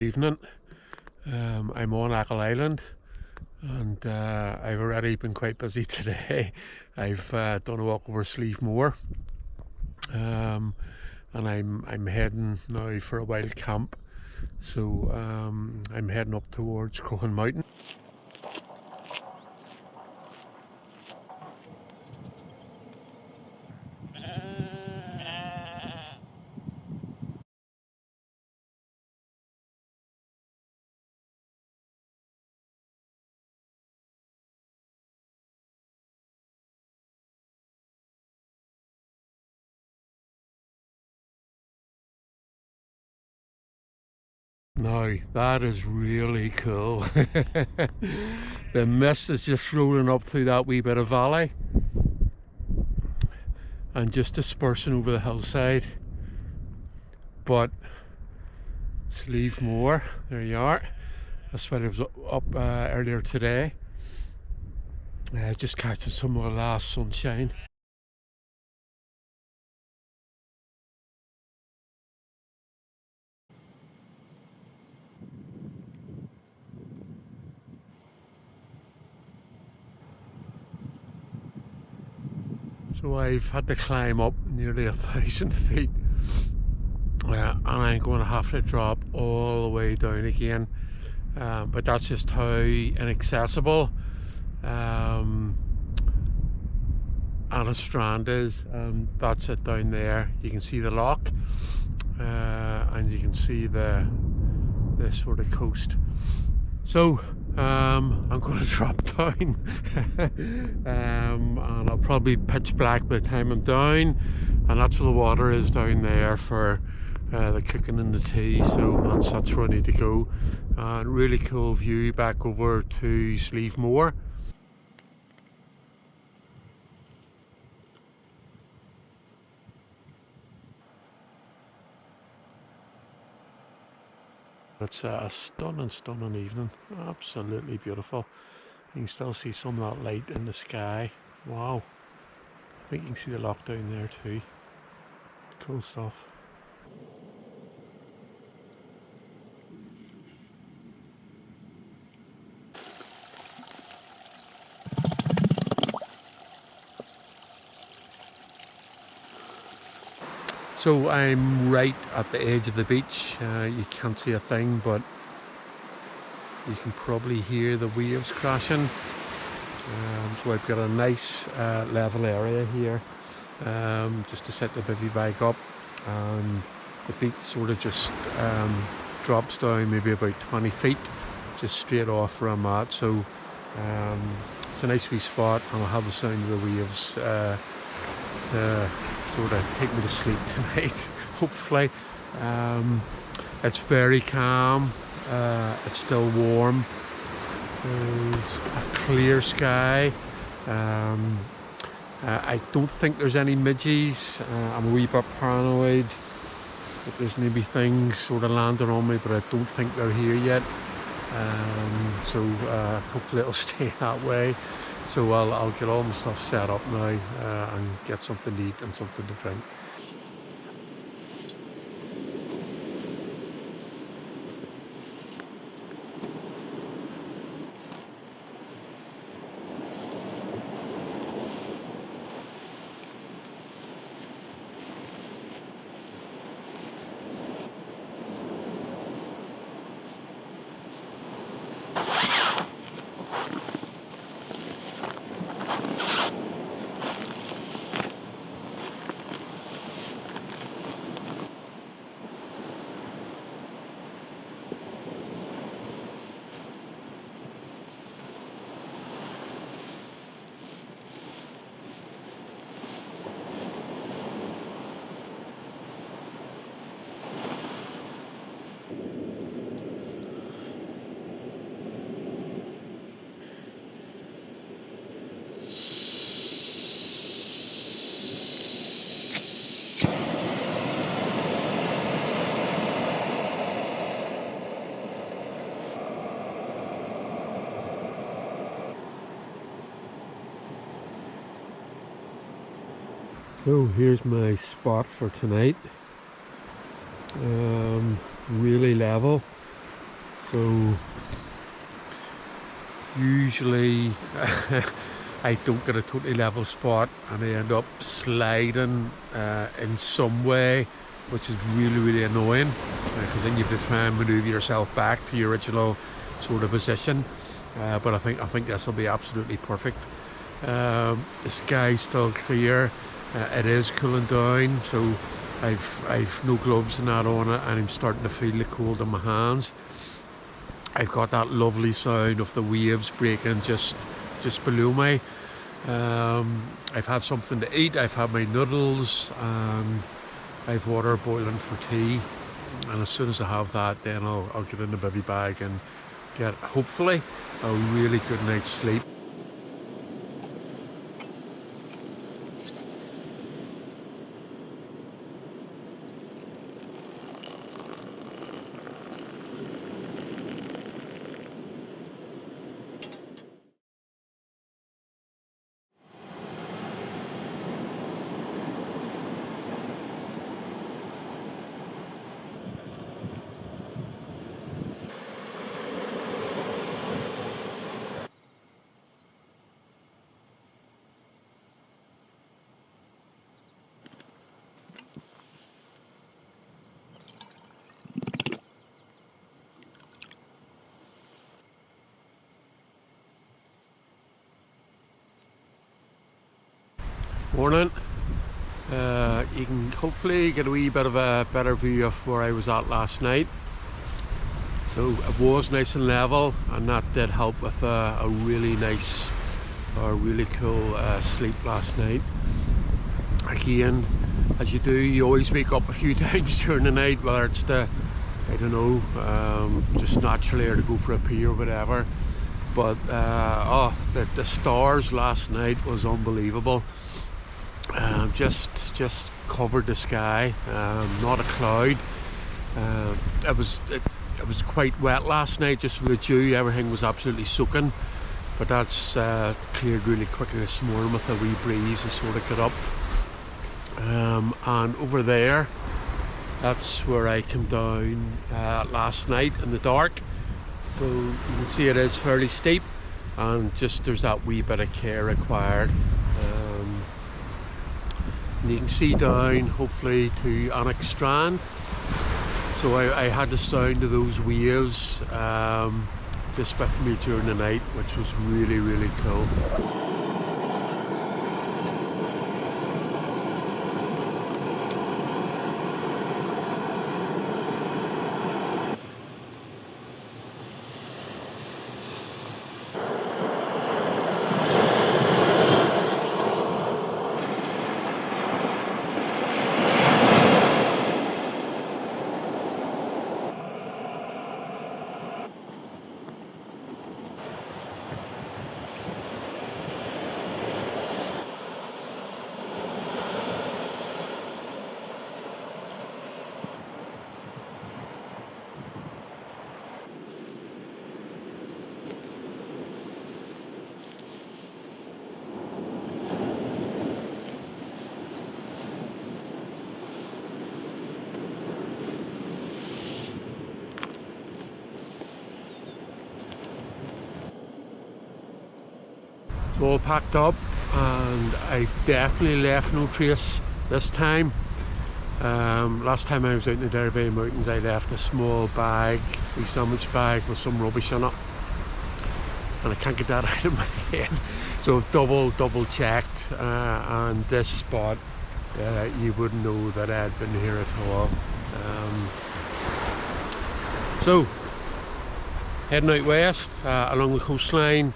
Evening. I'm on Achill Island, and I've already been quite busy today. I've done a walk over Slieve Moor, and I'm heading now for a wild camp. So I'm heading up towards Croaghaun Mountain. Now that is really cool. The mist is just rolling up through that wee bit of valley and just dispersing over the hillside. But Slieve Moor, there you are. That's where I was up earlier today. Just catching some of the last sunshine. So I've had to climb up nearly 1,000 feet, and I'm going to have to drop all the way down again. But that's just how inaccessible Annagh Strand is. That's it down there. You can see the loch, and you can see the sort of coast. So I'm going to drop down, and I'll probably pitch black by the time I'm down, and that's where the water is down there for the cooking and the tea. So that's where I need to go. Really cool view back over to Slieve Moor. It's a stunning evening, absolutely beautiful. You can still see some of that light in the sky. Wow, I think you can see the loch down there too. Cool stuff. So I'm right at the edge of the beach. You can't see a thing, but you can probably hear the waves crashing. So I've got a nice level area here, just to set the bivvy bag up, and the beach sort of just drops down maybe about 20 feet, just straight off where I'm at. So it's a nice wee spot, and I'll have the sound of the waves to sort of take me to sleep tonight, hopefully. It's very calm, it's still warm, there's a clear sky. I don't think there's any midges. I'm a wee bit paranoid that there's maybe things sort of landing on me, but I don't think they're here yet. So hopefully it'll stay that way. So I'll get all my stuff set up now, and get something to eat and something to drink. So here's my spot for tonight. Really level. So usually I don't get a totally level spot and I end up sliding in some way, which is really annoying, because then you have to try and maneuver yourself back to your original sort of position. But I think this will be absolutely perfect. The sky's still clear. It is cooling down, so I've no gloves and that on it, and I'm starting to feel the cold in my hands. I've got that lovely sound of the waves breaking just below me. I've had something to eat. I've had my noodles and I've water boiling for tea. And as soon as I have that, then I'll get in the bivvy bag and get, hopefully, a really good night's sleep. Morning. You can hopefully get a wee bit of a better view of where I was at last night. So it was nice and level, and that did help with a really nice, really cool sleep last night. Again, as you do, you always wake up a few times during the night, whether it's to, I don't know, just naturally, or to go for a pee or whatever. But the stars last night was unbelievable. Just covered the sky, not a cloud. It was quite wet last night, just with the dew. Everything was absolutely soaking, but that's cleared really quickly this morning with a wee breeze and sort of got up. And over there, that's where I came down last night in the dark. So you can see it is fairly steep, and just there's that wee bit of care required. And you can see down, hopefully, to Annagh Strand. So I had the sound of those waves just with me during the night, which was really cool. So all packed up, and I've definitely left no trace this time. Last time I was out in the Derry Mountains, I left a small bag, a sandwich bag with some rubbish in it, and I can't get that out of my head. So I've double checked, and this spot, you wouldn't know that I'd been here at all. So heading out west along the coastline.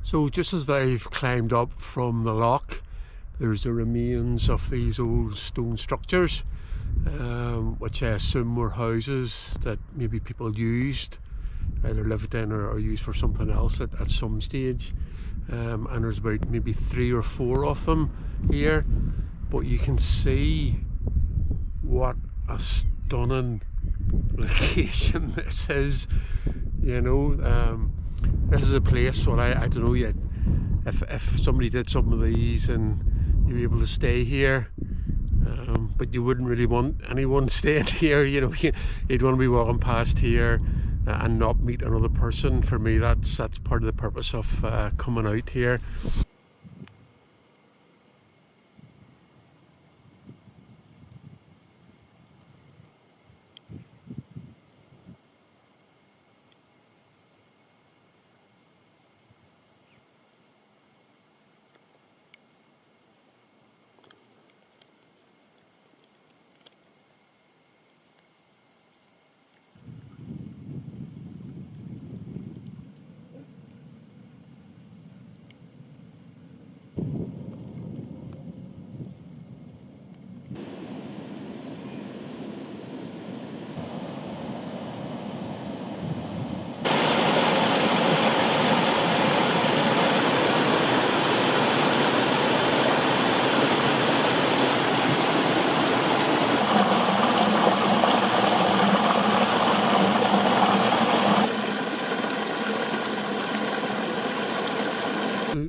So just as I've climbed up from the loch, there's the remains of these old stone structures, which I assume were houses that maybe people used, either lived in or used for something else at some stage. And there's about maybe 3 or 4 of them here, but you can see what a stunning location this is, you know. This is a place where I don't know yet if somebody did some of these and you were able to stay here, but you wouldn't really want anyone staying here, you know. You'd want to be walking past here and not meet another person. For me, that's part of the purpose of coming out here.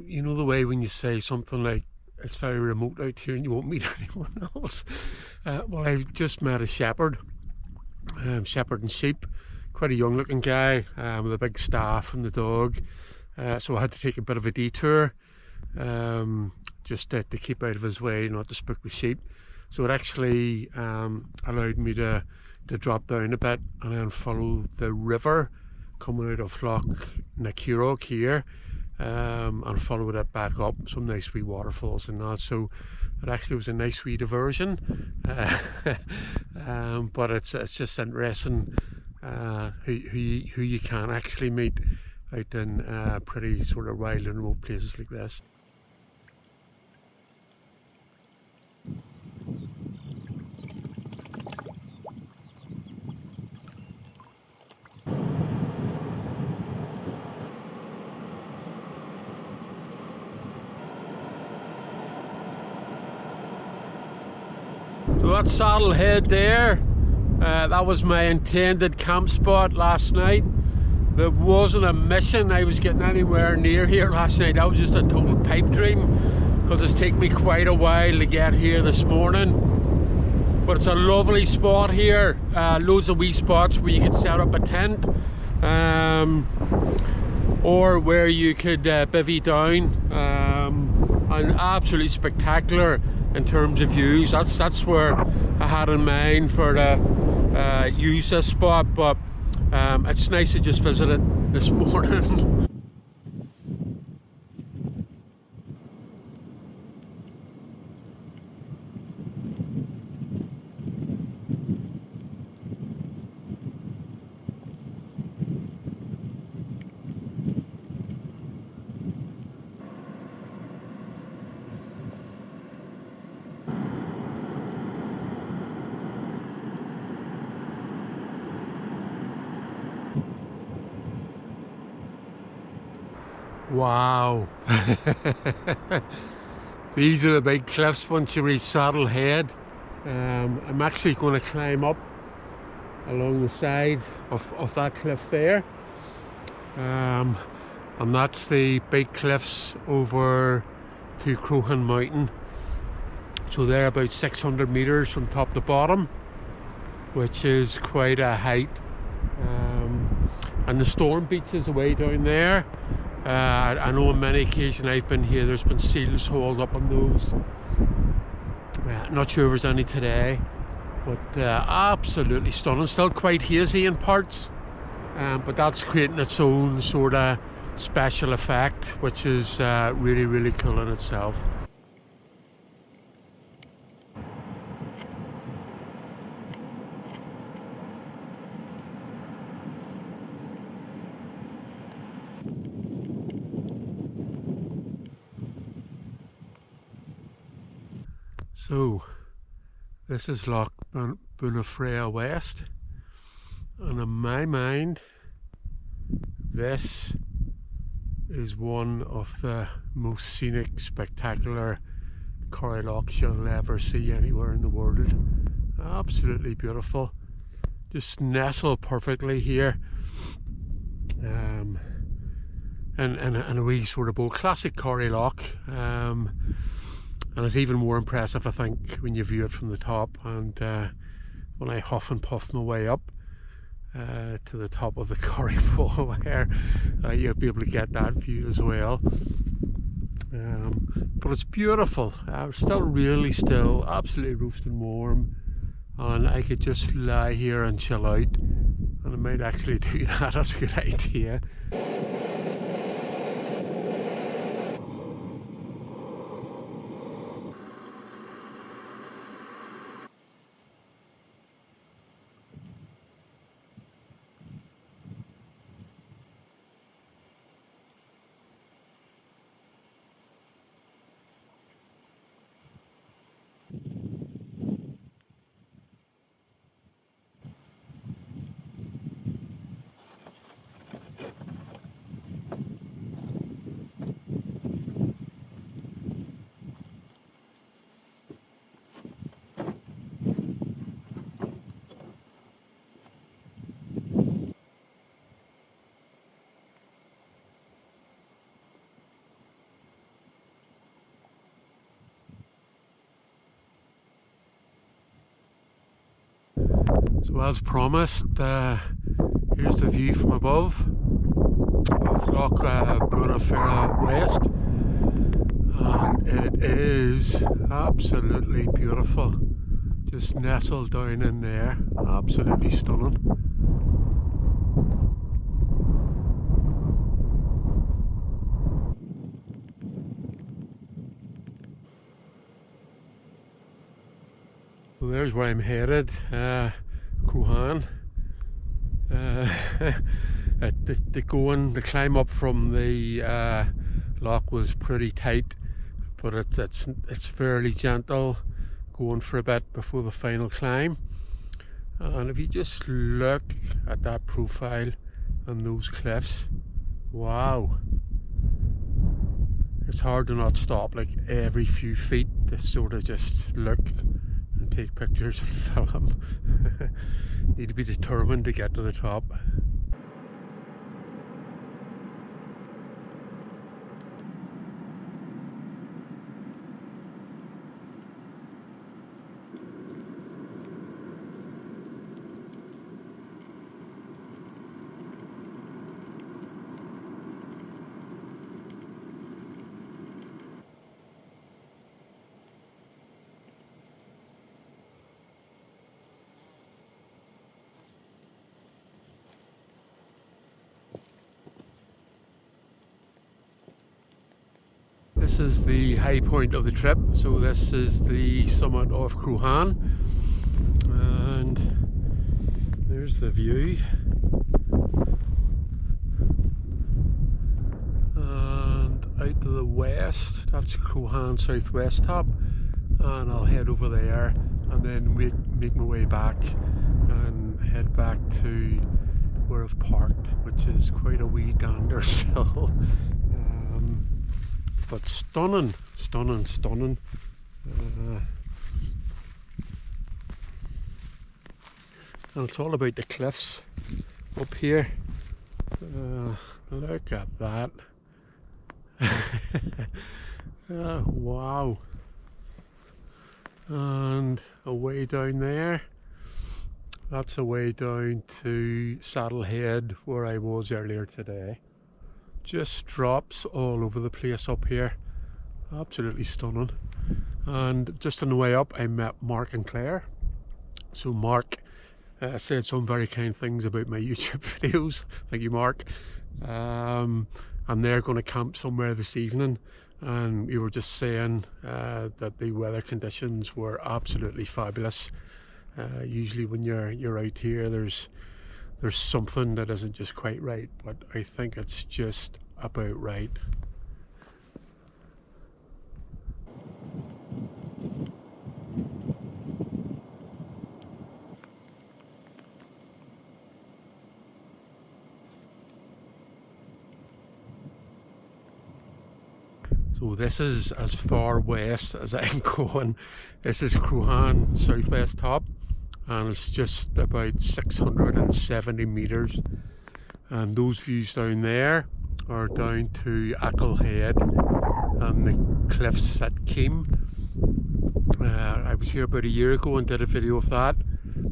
You know the way when you say something like, it's very remote out here and you won't meet anyone else. Well, I just met a shepherd, shepherding sheep, quite a young looking guy with a big staff and the dog. So I had to take a bit of a detour just to keep out of his way, not to spook the sheep. So it actually allowed me to drop down a bit and then follow the river coming out of Croaghaun here. And followed it back up, some nice wee waterfalls and that, so it actually was a nice wee diversion. But it's just interesting who you can actually meet out in pretty sort of wild and remote places like this. So that's Saddlehead there. That was my intended camp spot last night. There wasn't a mission I was getting anywhere near here last night. That was just a total pipe dream, because it's taken me quite a while to get here this morning. But it's a lovely spot here. Loads of wee spots where you could set up a tent, or where you could bivvy down. And absolutely spectacular in terms of views. That's where I had in mind for to use this spot, but it's nice to just visit it this morning. Wow. These are the big cliffs once you reach Saddlehead. I'm actually going to climb up along the side of that cliff there. And that's the big cliffs over to Croaghaun Mountain. So they're about 600 metres from top to bottom, which is quite a height. And the storm beaches away down there. I know on many occasions I've been here, there's been seals hauled up on those. Not sure if there's any today, but absolutely stunning. Still quite hazy in parts, but that's creating its own sort of special effect, which is really, really cool in itself. So this is Loch Bunafrea West, and in my mind this is one of the most scenic, spectacular corrie you'll ever see anywhere in the world. Absolutely beautiful. Just nestled perfectly here. And a wee sort of bowl, classic corrie loch. And it's even more impressive, I think, when you view it from the top. And when I huff and puff my way up to the top of the corrie bowl there, you'll be able to get that view as well. But it's beautiful. Still really still, absolutely roasting warm, and I could just lie here and chill out, and I might actually do that. That's a good idea. So as promised, here's the view from above of Loch Brunafera West, and it is absolutely beautiful. Just nestled down in there, absolutely stunning. So there's where I'm headed. Croghan. The climb up from the loch was pretty tight, but it's fairly gentle going for a bit before the final climb. And if you just look at that profile and those cliffs, wow, it's hard to not stop like every few feet to sort of just look and take pictures and film. Need to be determined to get to the top. This is the high point of the trip, so this is the summit of Croghan, and there's the view. And out to the west, that's Croghan southwest top, and I'll head over there and then make my way back and head back to where I've parked, which is quite a wee dander still. But stunning, stunning, stunning. And it's all about the cliffs up here. Look at that. Wow. And away down there, that's away down to Saddlehead, where I was earlier today. Just drops all over the place up here, absolutely stunning. And just on the way up I met Mark and Claire. So Mark said some very kind things about my YouTube videos, thank you Mark. And they're going to camp somewhere this evening, and we were just saying that the weather conditions were absolutely fabulous. Usually when you're out here there's something that isn't just quite right, but I think it's just about right. So this is as far west as I'm going. This is Croghan southwest top. and it's just about 670 metres. And those views down there are down to Achill Head and the cliffs at Keem. I was here about a year ago and did a video of that,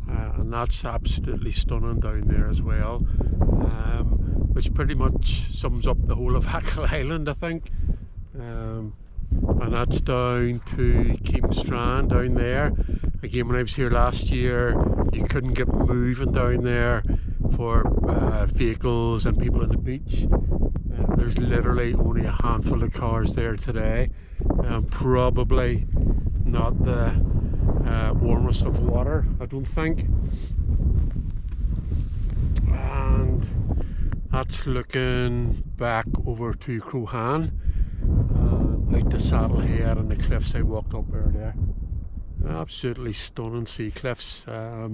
and that's absolutely stunning down there as well, which pretty much sums up the whole of Achill Island, I think. And that's down to Annagh Strand down there. Again, when I was here last year, you couldn't get moving down there for vehicles and people on the beach. There's literally only a handful of cars there today. Probably not the warmest of water, I don't think. And that's looking back over to Croghan, out the Saddle Head and the cliffs I walked up earlier. Absolutely stunning sea cliffs. I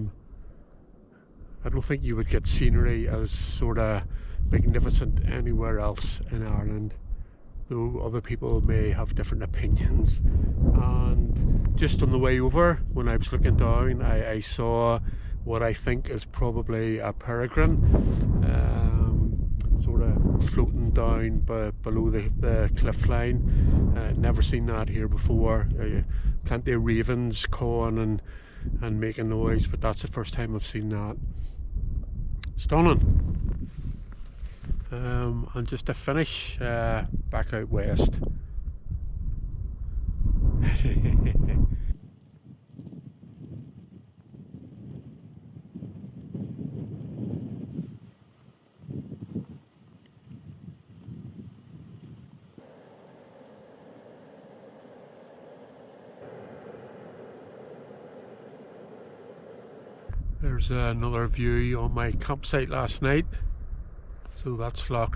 don't think you would get scenery as sort of magnificent anywhere else in Ireland, though other people may have different opinions. And just on the way over, when I was looking down, I saw what I think is probably a peregrine, sort of floating down below the cliff line. Never seen that here before. Plenty of ravens cawing and making noise, but that's the first time I've seen that. Stunning. And just to finish, back out west. There's another view on my campsite last night. So that's Lough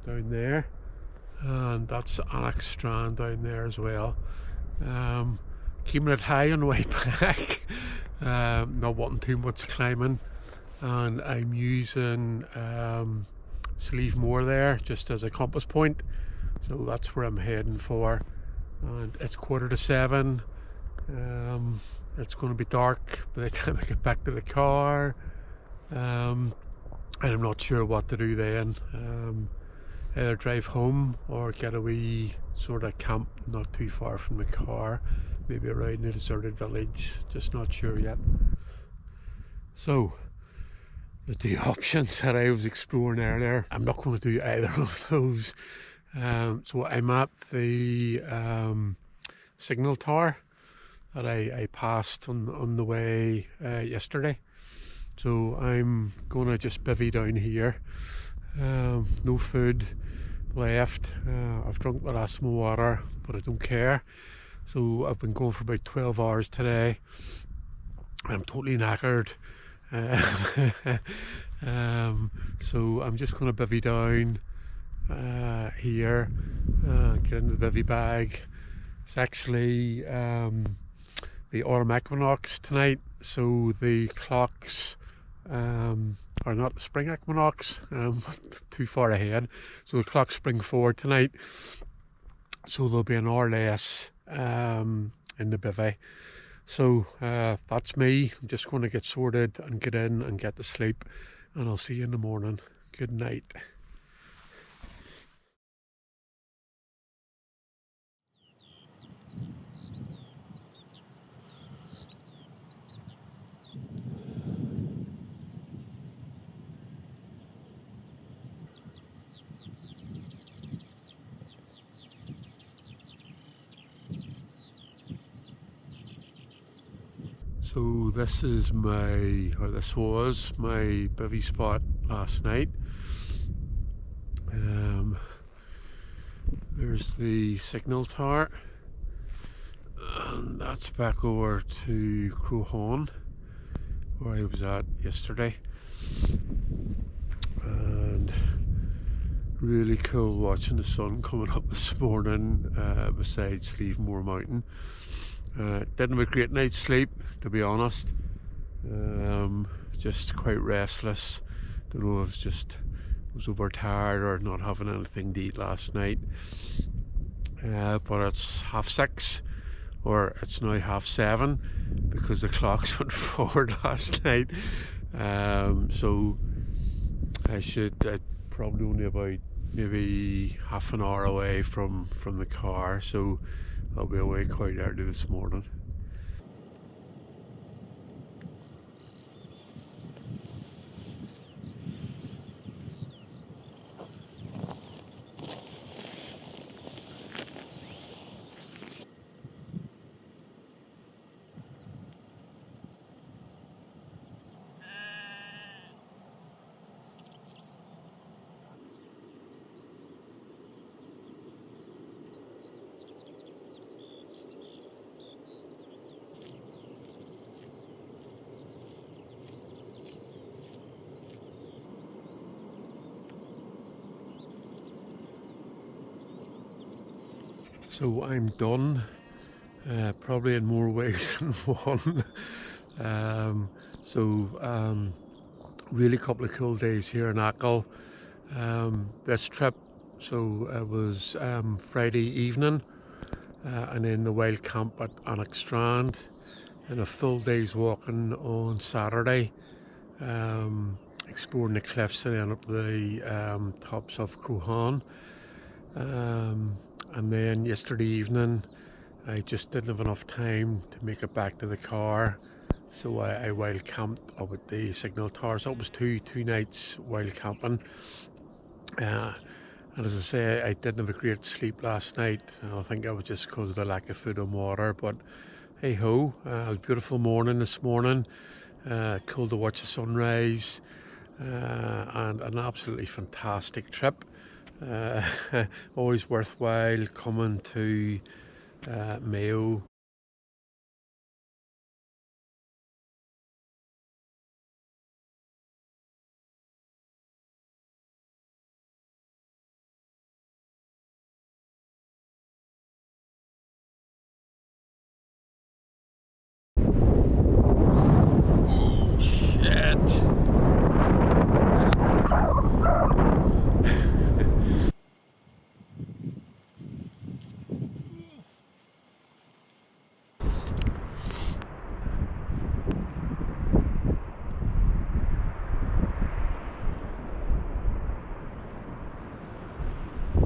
down there, and that's Annagh Strand down there as well. Keeping it high on the way back, not wanting too much climbing, and I'm using Sleeve Moor there just as a compass point, so that's where I'm heading for. And it's 6:45. It's going to be dark by the time I get back to the car. And I'm not sure what to do then. Either drive home or get a wee sort of camp not too far from the car, maybe around the deserted village, just not sure yet. So the two options that I was exploring earlier, I'm not going to do either of those. So I'm at the signal tower that I passed on the way yesterday. So I'm gonna just bivvy down here. No food left. I've drunk the last of my water, but I don't care. So I've been going for about 12 hours today. I'm totally knackered. So I'm just gonna bivvy down here, get into the bivvy bag. It's actually the autumn equinox tonight, so the clocks are not the spring equinox, too far ahead, so the clocks spring forward tonight, so there'll be an hour less in the bivvy. So that's me. I'm just going to get sorted and get in and get to sleep, and I'll see you in the morning. Good night. So this was my bivvy spot last night. There's the signal tower, and that's back over to Croghan, where I was at yesterday. And really cool watching the sun coming up this morning beside Sleeve Moor Mountain. Didn't have a great night's sleep, to be honest. Just quite restless. Don't know if was overtired or not having anything to eat last night. But it's 6:30, or it's now 7:30, because the clocks went forward last night. So I'd probably only about maybe half an hour away from the car, so I'll be away quite early this morning. So I'm done, probably in more ways than one. Really couple of cool days here in Achill. This trip, so it was Friday evening, and then the wild camp at Annagh Strand, and a full day's walking on Saturday, exploring the cliffs and then up the tops of Croghan. And then yesterday evening, I just didn't have enough time to make it back to the car, so I wild camped up at the signal tower. So it was two nights wild camping. And as I say, I didn't have a great sleep last night. I think it was just because of the lack of food and water. But hey ho, it was a beautiful morning this morning. Cool to watch the sunrise, and an absolutely fantastic trip. Always worthwhile coming to Mayo